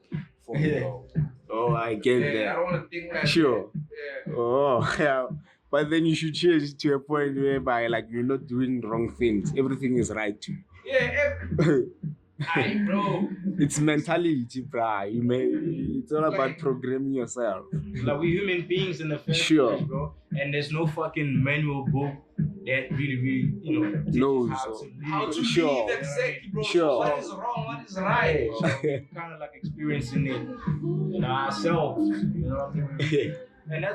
for me, bro. Oh, I get I that. don't wanna think like Sure. that. Yeah. Oh, yeah. But then you should change to a point whereby like you're not doing wrong things. Everything is right to you. Yeah, aye, bro. It's mentality, bruh. It's all about programming yourself. Like we human beings in the first Sure. place, bro. And there's no fucking manual book that really, teaches knows How to Sure. live exactly, bro. Sure. What is wrong? What is right? So we kind of like experiencing it, ourselves. You know what I mean? And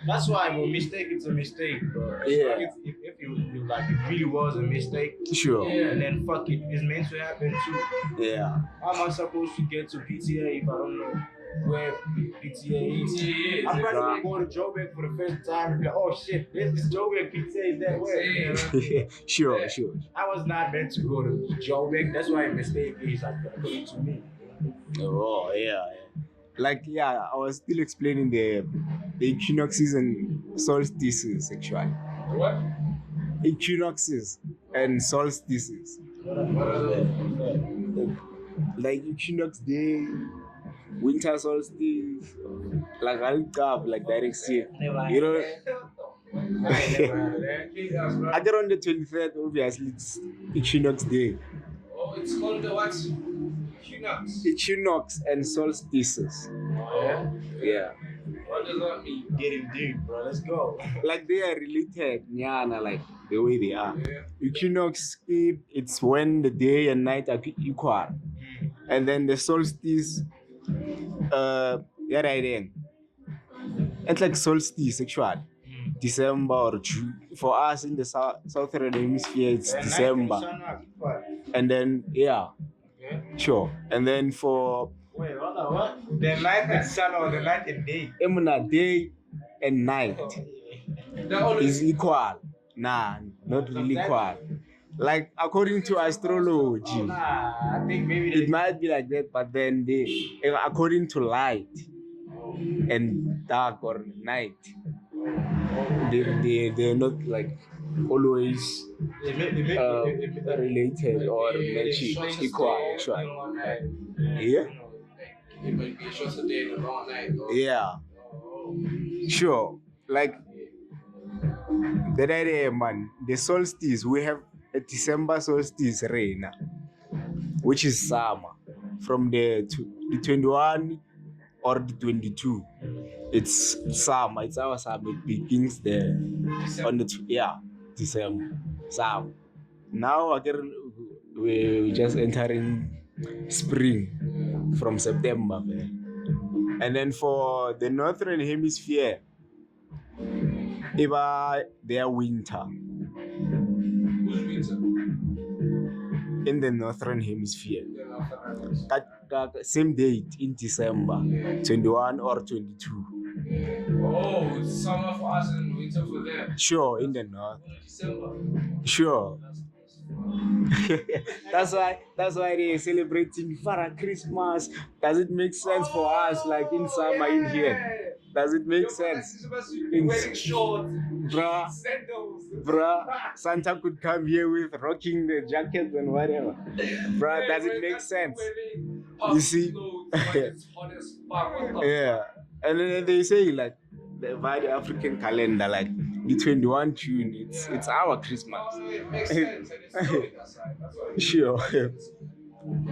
that's why a mistake it's a mistake, bro. Yeah. If you like it really was a mistake. Sure. And then fuck it, it's meant to happen too. Yeah. How am I supposed to get to PTA if I don't know where PTA is? I'm probably gonna go to Joburg for the first time and go, oh shit, this is Joburg, PTA is that way. You know what I mean? Sure. I was not meant to go to Joburg. That's why a mistake is like coming to me. Oh, yeah. Like, yeah, I was still explaining the equinoxes and solstices, actually. What? Equinoxes and solstices. Like equinox day, winter solstice, like I'll like direct shit. You know, I get on the 23rd, obviously, it's equinox day. Oh, it's called the what? Equinox. Equinox and solstices. Oh, Yeah. what does that mean? Getting deep, bro. Let's go. Like they are related, like the way they are. Yeah. Equinox, it's when the day and night are equal. And then the solstice, right then. It's like solstice, actually. December or June. For us in the southern hemisphere, it's December. And then, sure. And then for Wait, hold on, what? The night and sun or the night and day? Emuna, day and night They're all is equal. Nah, not really equal. Like according to astrology, I think maybe it might be like that, but then according to light and dark or night, they're not like always related or matching equal actually. Yeah. It might be a shorter day and a long night. Yeah. Sure. Like that area, man. The solstice, we have a December solstice rain, which is summer. From the 21 or the 22. It's summer. It's our summer. It begins there on the December. Summer. Now again, we just entering spring from September, man. And then for the northern hemisphere, their winter. In the northern hemisphere. That same date in December, 21 or 22. Oh, it's summer for us and winter for them. Sure, in the north. December. Sure. that's why they're celebrating Father Christmas. Does it make sense for us like in summer in here? Does it make sense? Wearing shorts, Bruh, sandals. Santa could come here with rocking the jackets and whatever. Bruh, does it make sense? You see? Yeah. And then they say like by the African calendar, like the 21 June, it's our Christmas. It makes sense and it's snowing outside. That's why.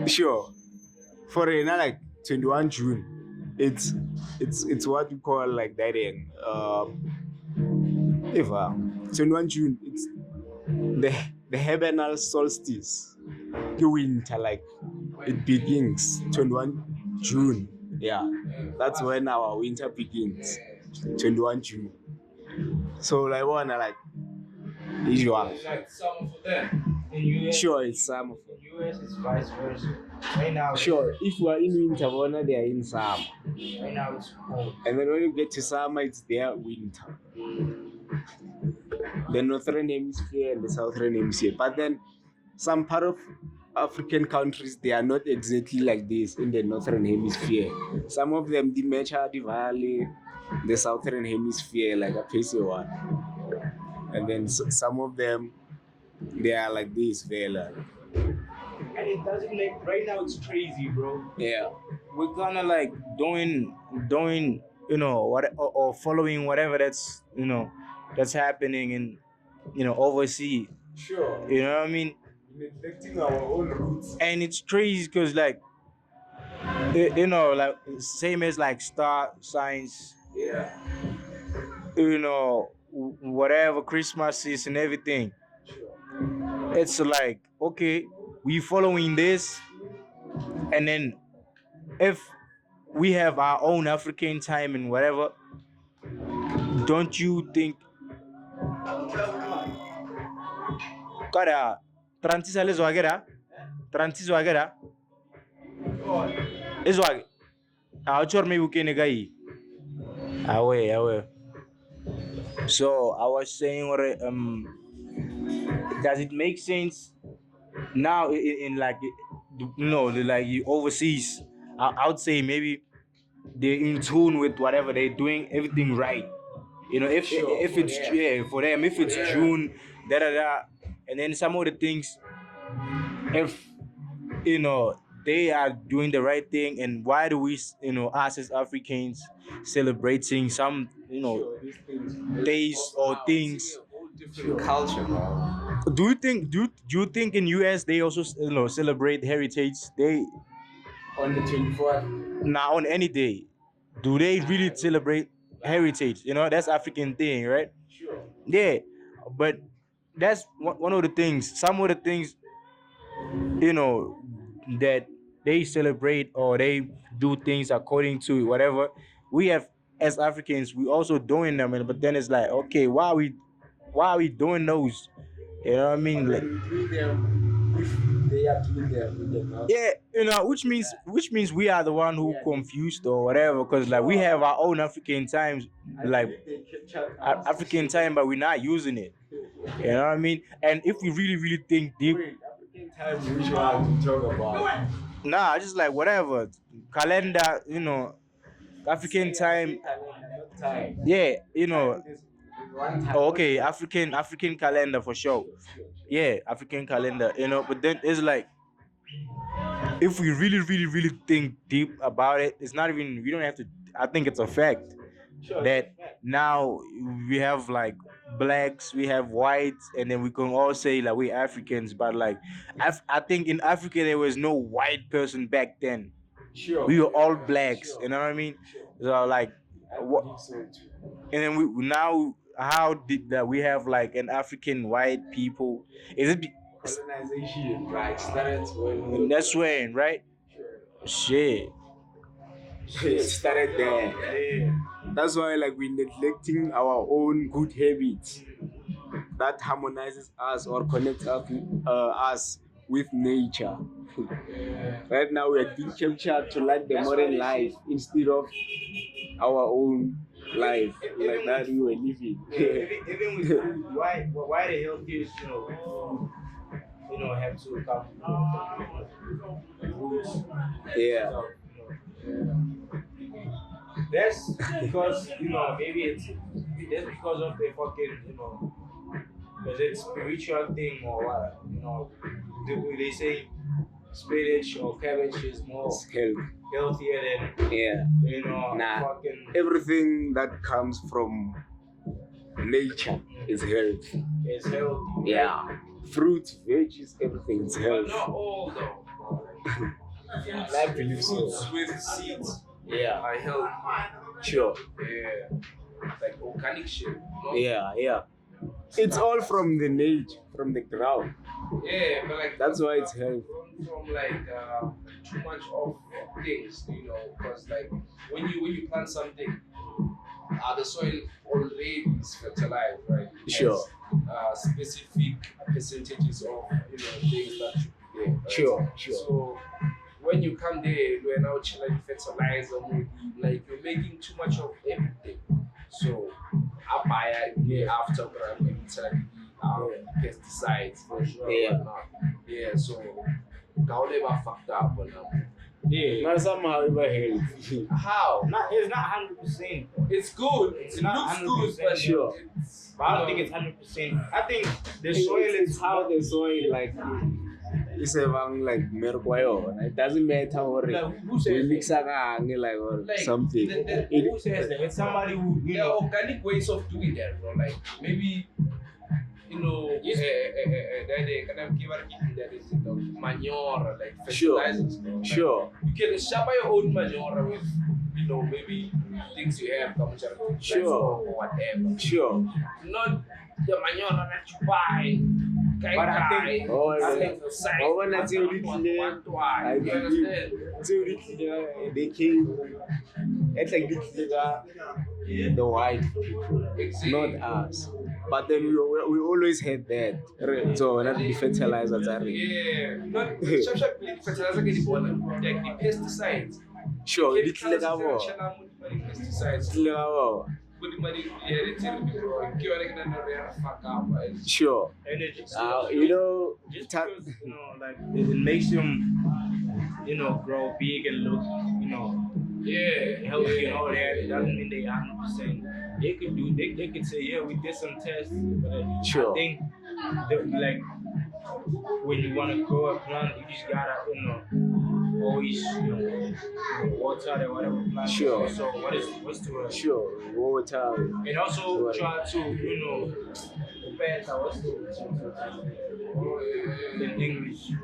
Sure. For like 21 June, it's what you call like that in 21 June, it's the heavenal solstice. The winter, like it begins 21 June. Yeah. That's when our winter begins. 21 June. So like wanna like usual. It's like summer for them. in US, Sure, it's summer. in US it's vice versa. Right now, Sure, if you are in winter, Bona, they are in summer. right now it's cold. And then when you get to summer, it's their winter. The northern hemisphere and the southern hemisphere. But then some part of African countries, they are not exactly like this in the northern hemisphere. Some of them, the Mecha, the Valley, the southern hemisphere, like a PC one. And then some of them, they are like this, Vela. And it doesn't make right now it's crazy, bro. Yeah. We're kind of like doing what or following whatever that's that's happening in overseas. Sure. You know what I mean? Neglecting our own roots. And it's crazy because like like same as like star signs, Yeah. whatever Christmas is and everything. It's like, okay, we following this, and then if we have our own African time and whatever, don't you think kada transiza lezo agera transizo agera ezo age achor me bukene gai awe. So I was saying, does it make sense now in like like overseas? I would say maybe they're in tune with whatever they're doing, everything right. If it's for them, if it's June, and then some of the things, if they are doing the right thing, and why do we us as Africans celebrating some days or things? Different culture, bro. Do you think in US they also celebrate Heritage Day? On the 24th. Now on any day, do they really celebrate heritage? That's African thing, right? Sure. Yeah, but that's one of the things. Some of the things, that they celebrate or they do things according to whatever we have as Africans. We also doing them, but then it's like, okay, why are we doing those? You know what I mean? Like, They are doing them. yeah, which means we are the one who confused or whatever, because like we have our own African times, like African time, but we're not using it. You know what I mean? And if we really think deep, African time, which one to talk about? nah, I just like whatever calendar, African time. Not time. Yeah, There's one time. oh, okay, African calendar for sure. Yeah, African calendar, but then it's like if we really think deep about it, it's not even we don't have to. I think it's a fact that now we have like blacks, we have whites, and then we can all say like we Africans, but like I think in Africa there was no white person back then. Sure. We were all blacks, you know what I mean? So like what, So too. and then we now how did that we have like an African white people? Is it Colonization, right? Started when that's when, right? Shit. it started there. Yeah. That's why like we're neglecting our own good habits that harmonizes us or connects us with nature. Right now we are being captured to like the modern life instead of our own life like that we were living. Even with food, why the healthiest, have to come from roots. Yeah. So, that's because maybe that's because of the fucking because it's spiritual thing or what they say spinach or cabbage is more It's health. healthier than Yeah. Nah. fucking Everything that comes from nature is health. is healthy. Yeah. Fruits, veggies, everything is But health. not all though. I believe so. Fruits with seeds Yeah. are healthy. Sure. Yeah. Like organic shit. No? Yeah. It's all from the nature, from the ground. Yeah, but like That's why it's healthy. from like too much of things, because like when you plant something, the soil already is fertilized, right? It Sure. has, specific percentages of things that should be there. Right? Sure. So when you come there, you are now chilling fertilizer, like you're making too much of everything. So I buy it after pesticides for sure. Yeah. Yeah. So how they were fucked up on them. Yeah. But somehow it was healthy. How? It's not 100%. It's good. It's It not looks good, 100% but sure. it's, But I don't think it's 100%. I think the soil It's is how the soil like is about like merkwayo. It doesn't matter what Like, who we says mix like or like something. who says that? It's somebody who there are organic ways of doing that, bro. Like maybe they kind of give that is manure, like Sure. fertilizers. Bro. Like, Sure. you can sharpen your own manure with maybe things you have, Sure. or whatever. Sure. Not the manure that you buy. But I think- When I say it, I believe they came. It's like the white people, not us. But then we always had that. So not the fertilizers are. Yeah, not fertilizer get like the pesticides. Sure, Chemicals, pesticides. pesticides. But the money fuck up. Sure. energy. Just Just because like it makes them grow big and look Yeah, healthy and all that. It doesn't mean they 100%. They could say yeah we did some tests, but Sure. I think like when you want to grow a plant, you just gotta always water or whatever plant. Sure. So what's the Sure. Water. and also try to better what's the in English. You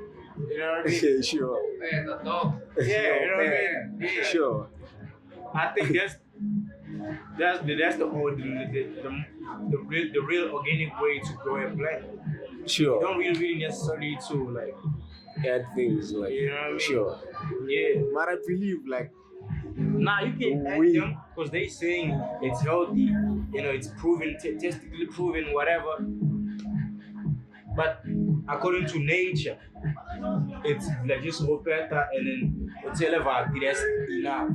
know what I mean? Sure. man, the dog. Yeah, you know what I mean? Yeah. Sure. I think that's the real organic way to grow a plant. You Sure. don't really necessarily to like Add things like you know what I mean? sure. Yeah. But I believe like Nah, you can add We- them because they saying it's healthy. It's proven, statistically proven, whatever. But according to nature, it's like just better and then it's that's enough.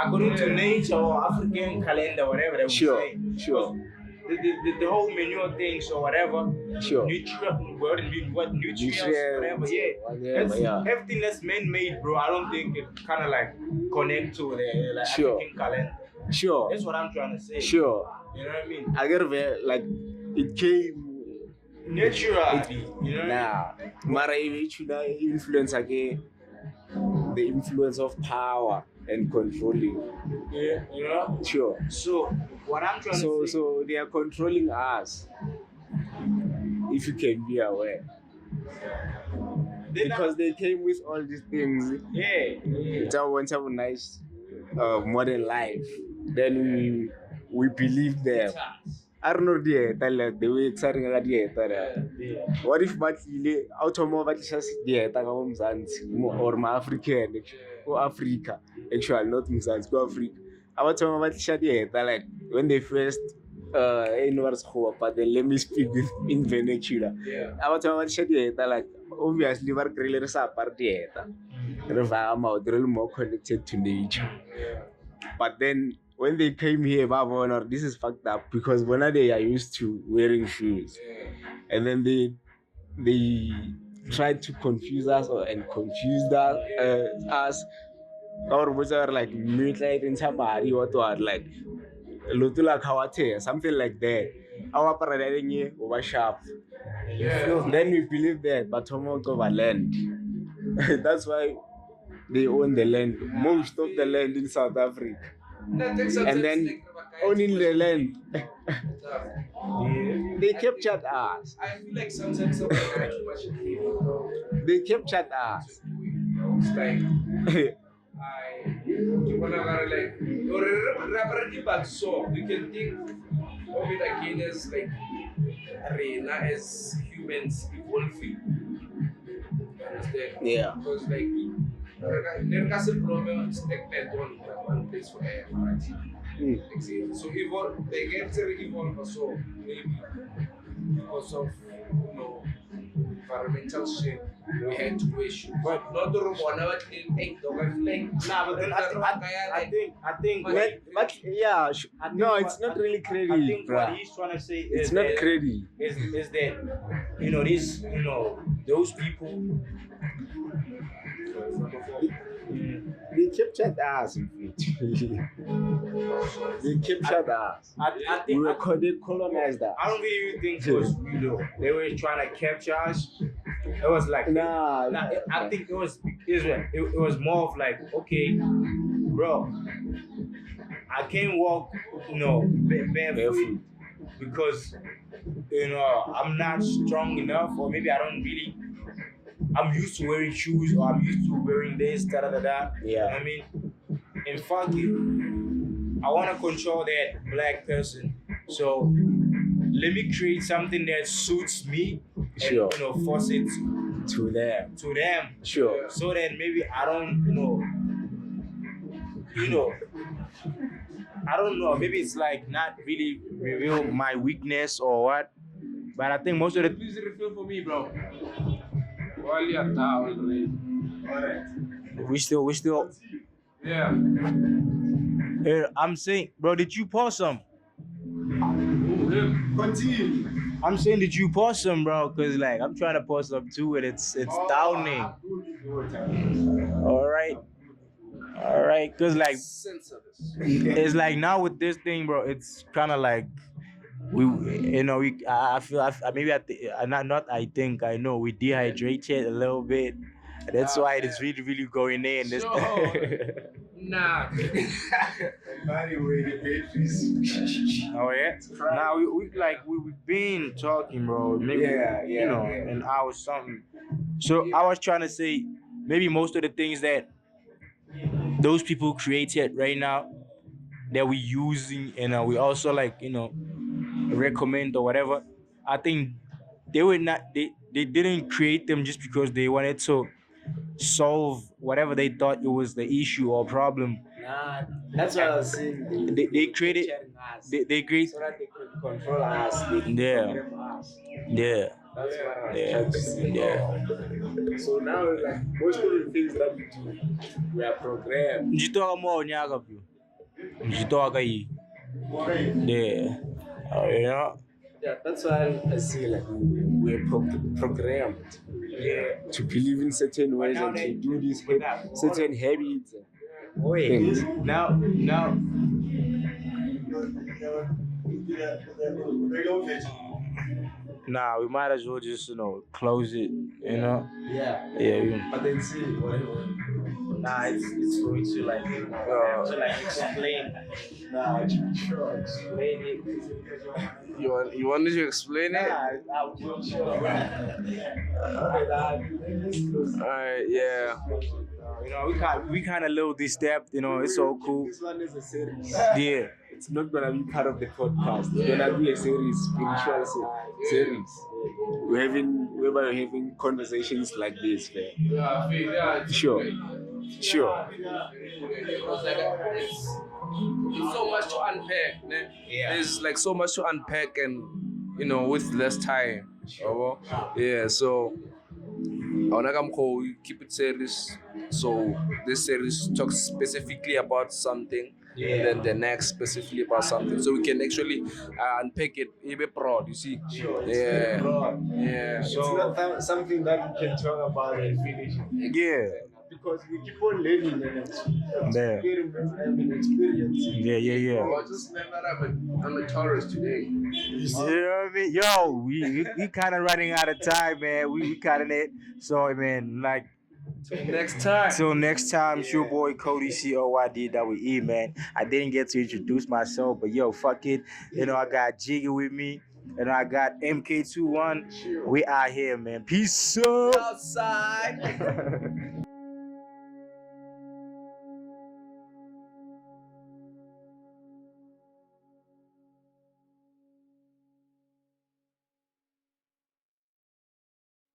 According to nature or African calendar, whatever they would Sure. say. Sure. the whole manure things or whatever. Sure. What nutrients, whatever. Everything that's man-made, bro. I don't think it kind of like connect to the like African calendar. Sure. That's what I'm trying to say. Sure. You know what I mean? I get it, like it came naturally. You know. Nah. Mara influence again. The influence of power and controlling. Yeah, you know? Sure. So what I'm trying to say. So they are controlling us. If you can be aware. Because they came with all these things. Yeah. It's a nice modern life. Then we believe them. I don't know the way exciting what if Batile automobile or ma African or Africa actually not Mzansi go Africa. Automobile like when they first but then let me speak in vernacular. Automobile like obviously we're really more connected to nature. But then when they came here, this is fucked up because when they are used to wearing shoes, and then they tried to confuse us and confuse us, or was like mutilate in somebody or like lutula kawate something like that. Our paradigm over sharp. Then we believe that, but almost over land. That's why they own the land, most of the land in South Africa. And then owning the land, they captured us. I feel like sometimes too much. They captured us. It's like like so you can think of it again as like arena as humans evolving. You understand? Yeah. Because like there doesn't problem stagnant on one place forever, right? So evolve, they get to evolve so maybe because of environmental shift we had to issue. But not the room one hour in take dog like but then I think but yeah, no, it's not really credit. I think what he's trying to say is it's not credit. Is that those people they captured us. They captured us. I think they colonized us. I don't really think it was they were trying to capture us. It was like I think it was more of like, okay, bro, I can't walk barefoot because I'm not strong enough, or maybe I'm used to wearing shoes, or I'm used to wearing this, da da da da. Yeah. You know what I mean? And fuck it, I want to control that black person, so let me create something that suits me, sure, and force it to them. Sure. So that maybe I don't, I don't know. Maybe it's like not really reveal my weakness or what. But I think most of the please refill for me, bro. While you're already. Alright. We still. Yeah. I'm saying, bro, did you pour some? Continue. I'm saying, did you pour some, bro? Cause like I'm trying to pour some too, and it's downing. All right. Cause like it's like now with this thing, bro, it's kind of like I feel I know we dehydrated a little bit. That's why it's really, really going in. This nah. Oh yeah. Now we've been talking, bro. Maybe an hour something. So I was trying to say maybe most of the things that those people created right now that we using and we also recommend or whatever. I think they didn't create them just because they wanted to solve whatever they thought it was the issue or problem. Nah, that's what I was saying. They created they create so that they could control us. Yeah. That's what I was trying to say. Yeah. So now, like most of the things that we do, we are programmed. Njitoka mo nyaka pio. Njitoka hii. Yeah. You know. Yeah, that's why I say like we're programmed to believe in certain ways and to do these certain habits. Things. Now, nah, we might as well just close it. You know. Yeah. Yeah. But then see what Nah, it's going to like explain. Nah, sure, explain it. You want me to explain it? Nah, I will sure. Alright, yeah. We kind of little this step. It's so cool. This one is a series. Yeah. It's not gonna be part of the podcast. It's gonna be a series, spiritual series. We're having conversations like this, man. Sure. It's so much to unpack. Ne? Yeah. There's like so much to unpack, and with less time. Yeah, so we keep it serious. So this series talks specifically about something, and then the next specifically about something. So we can actually unpack it a bit broad. You see? Sure. Yeah. Broad. Yeah. It's not something that we can talk about and finish. Yeah. Because we keep on learning and experiencing. Yeah. I just learned that I'm a Taurus today. You know what I mean? Yo, we kind of running out of time, man. We kind of it. So, man, like, Next time. till next time, it's your boy Cody COYD, man. I didn't get to introduce myself, but yo, fuck it. I got Jiggy with me, and I got MK21. We out here, man. Peace out. Outside.